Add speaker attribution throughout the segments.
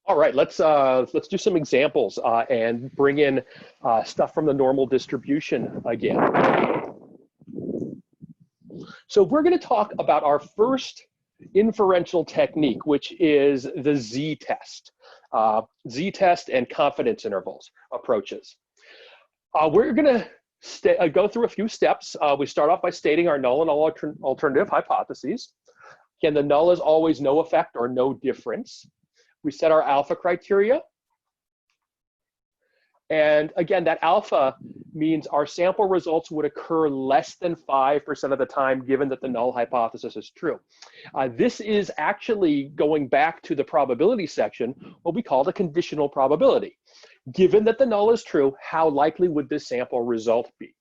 Speaker 1: All right, let's do some examples and bring in stuff from the normal distribution again. So we're going to talk about our first inferential technique, which is the z-test. Z-test and confidence intervals approaches. We're going to go through a few steps. We start off by stating our null and alternative hypotheses. Again, the null is always no effect or no difference. We set our alpha criteria. And again, that alpha means our sample results would occur less than 5% of the time, given that the null hypothesis is true. This is actually going back to the probability section, what we call the conditional probability. Given that the null is true, how likely would this sample result be?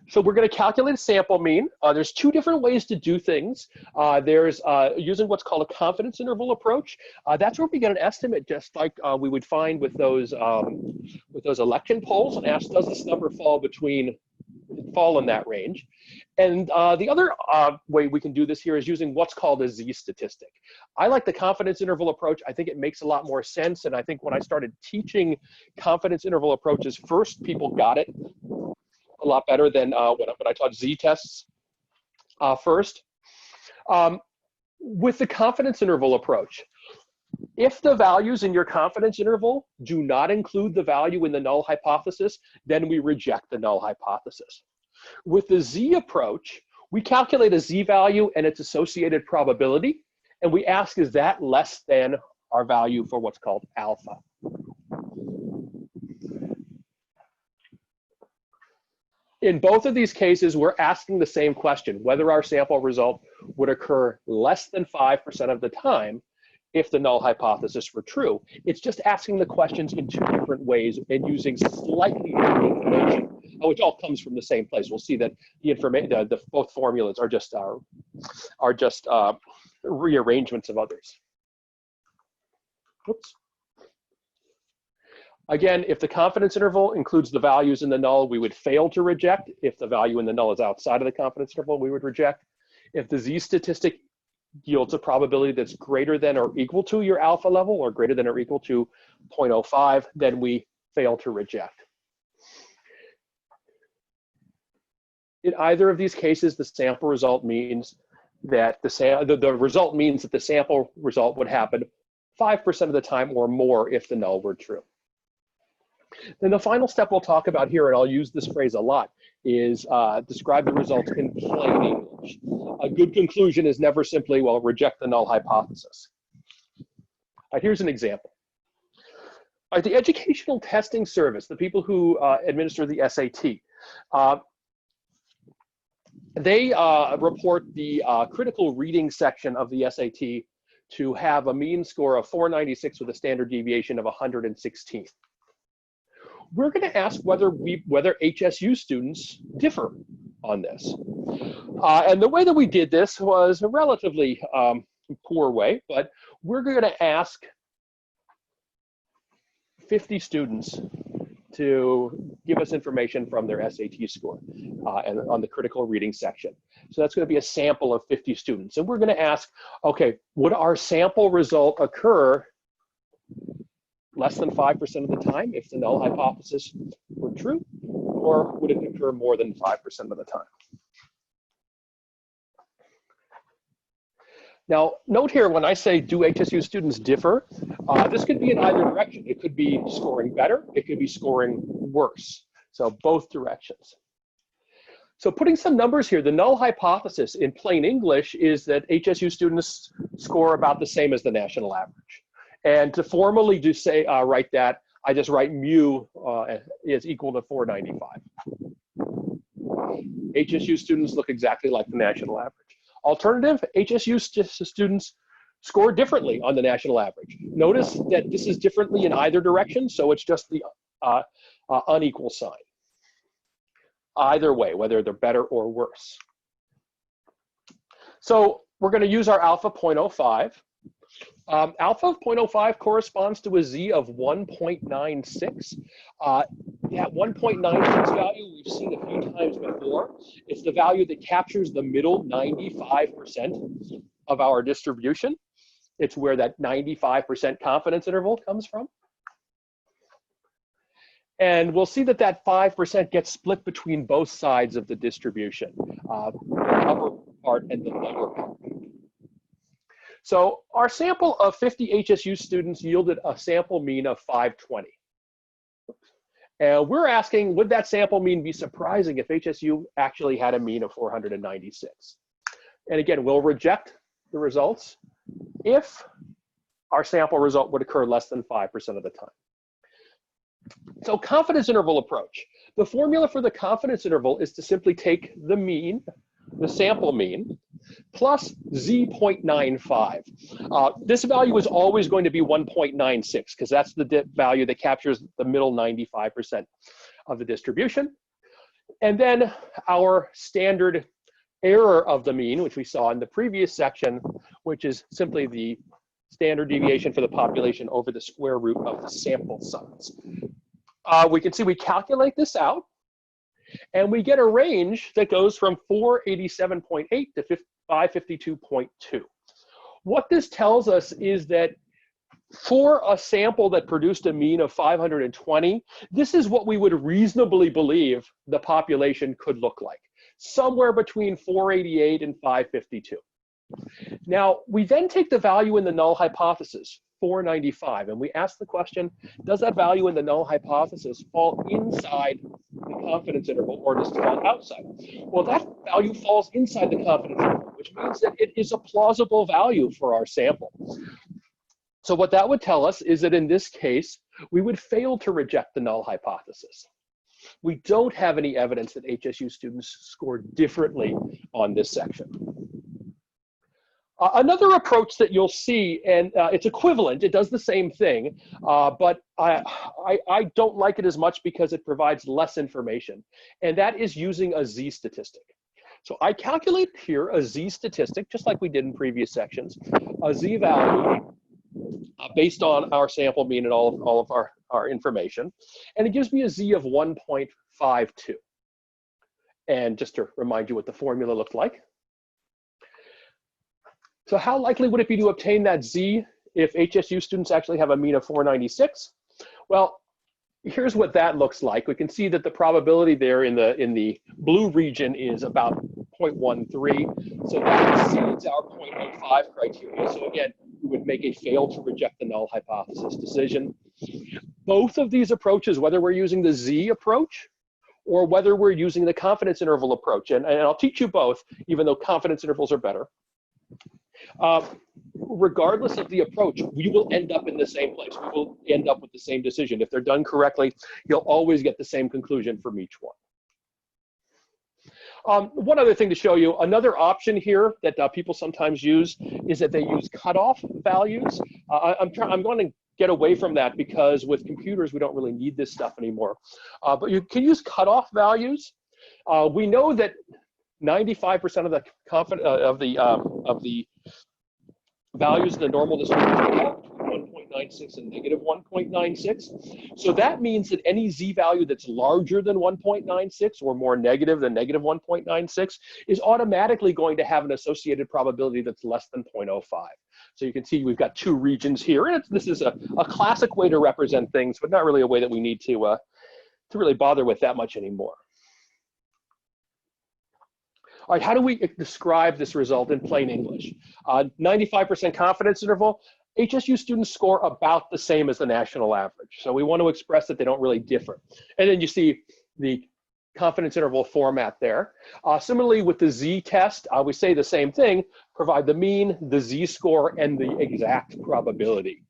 Speaker 1: So we're going to calculate a sample mean. There's two different ways to do things. There's using what's called a confidence interval approach. That's where we get an estimate, just like we would find with those election polls, and ask, does this number fall in that range? And the other way we can do this here is using what's called a z-statistic. I like the confidence interval approach. I think it makes a lot more sense. And I think when I started teaching confidence interval approaches first, people got it a lot better than when I taught z-tests first. With the confidence interval approach, if the values in your confidence interval do not include the value in the null hypothesis, then we reject the null hypothesis. With the z approach, we calculate a z value and its associated probability, and we ask, is that less than our value for what's called alpha? In both of these cases, we're asking the same question, whether our sample result would occur less than 5% of the time if the null hypothesis were true. It's just asking the questions in two different ways and using slightly different information, which all comes from the same place. We'll see that the information, both formulas are just rearrangements of others. Oops. Again, if the confidence interval includes the values in the null, we would fail to reject. If the value in the null is outside of the confidence interval, we would reject. If the z-statistic yields a probability that's greater than or equal to your alpha level, or greater than or equal to 0.05, then we fail to reject. In either of these cases, the sample result means that the result means that the sample result would happen 5% of the time or more if the null were true. Then the final step we'll talk about here, and I'll use this phrase a lot, is describe the results in plain English. A good conclusion is never simply, well, reject the null hypothesis. Here's an example. The Educational Testing Service, the people who administer the SAT, they report the critical reading section of the SAT to have a mean score of 496 with a standard deviation of 116. We're going to ask whether HSU students differ on this. And the way that we did this was a relatively poor way, but we're going to ask 50 students to give us information from their SAT score and on the critical reading section. So that's going to be a sample of 50 students. And we're going to ask, okay, would our sample result occur less than 5% of the time if the null hypothesis were true, or would it occur more than 5% of the time? Now, note here, when I say, do HSU students differ, this could be in either direction. It could be scoring better, it could be scoring worse. So both directions. So putting some numbers here, the null hypothesis in plain English is that HSU students score about the same as the national average. And to formally write that, I just write mu is equal to 495. HSU students look exactly like the national average. Alternative, HSU students score differently on the national average. Notice that this is differently in either direction, so it's just the unequal sign. Either way, whether they're better or worse. So we're going to use our alpha 0.05. Alpha of 0.05 corresponds to a z of 1.96. That 1.96 value we've seen a few times before. It's the value that captures the middle 95% of our distribution. It's where that 95% confidence interval comes from. And we'll see that that 5% gets split between both sides of the distribution, the upper part and the lower part. So our sample of 50 HSU students yielded a sample mean of 520. And we're asking, would that sample mean be surprising if HSU actually had a mean of 496? And again, we'll reject the results if our sample result would occur less than 5% of the time. So confidence interval approach. The formula for the confidence interval is to simply take the mean, the sample mean, plus z.95. This value is always going to be 1.96 because that's the value that captures the middle 95% of the distribution. And then our standard error of the mean, which we saw in the previous section, which is simply the standard deviation for the population over the square root of the sample size. We can see we calculate this out, and we get a range that goes from 487.8 to 552.2. What this tells us is that for a sample that produced a mean of 520, this is what we would reasonably believe the population could look like, somewhere between 488 and 552. Now, we then take the value in the null hypothesis, 495, and we ask the question, does that value in the null hypothesis fall inside the confidence interval or does it fall outside? Well, that value falls inside the confidence interval, which means that it is a plausible value for our sample. So what that would tell us is that in this case, we would fail to reject the null hypothesis. We don't have any evidence that HSU students scored differently on this section. Another approach that you'll see, and it's equivalent, it does the same thing, but I don't like it as much because it provides less information, and that is using a Z statistic. So I calculate here a Z statistic, just like we did in previous sections, a Z value based on our sample mean and all of our information, and it gives me a Z of 1.52. And just to remind you what the formula looked like. So how likely would it be to obtain that Z if HSU students actually have a mean of 496? Well, here's what that looks like. We can see that the probability there in the blue region is about 0.13. So that exceeds our 0.05 criteria. So again, we would make a fail to reject the null hypothesis decision. Both of these approaches, whether we're using the Z approach or whether we're using the confidence interval approach, and I'll teach you both, even though confidence intervals are better. Regardless of the approach, we will end up in the same place. We will end up with the same decision. If they're done correctly, you'll always get the same conclusion from each one. One other thing to show you, another option here that people sometimes use is that they use cutoff values. I'm going to get away from that because with computers, we don't really need this stuff anymore. But you can use cutoff values. We know that 95% of the values in the normal distribution are between 1.96 and negative 1.96. So that means that any Z value that's larger than 1.96 or more negative than negative 1.96 is automatically going to have an associated probability that's less than 0.05. So you can see we've got two regions here. And this is a classic way to represent things, but not really a way that we need to really bother with that much anymore. All right, how do we describe this result in plain English? 95% confidence interval, HSU students score about the same as the national average. So we want to express that they don't really differ. And then you see the confidence interval format there. Similarly with the Z test, we say the same thing, provide the mean, the Z score, and the exact probability.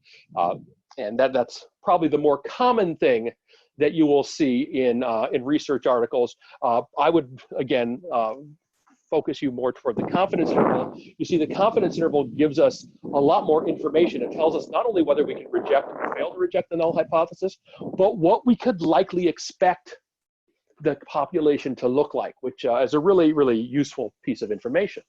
Speaker 1: And that's probably the more common thing that you will see in research articles. I would, again, focus you more toward the confidence interval. You see the confidence interval gives us a lot more information. It tells us not only whether we can reject or fail to reject the null hypothesis, but what we could likely expect the population to look like, which is a really, really useful piece of information.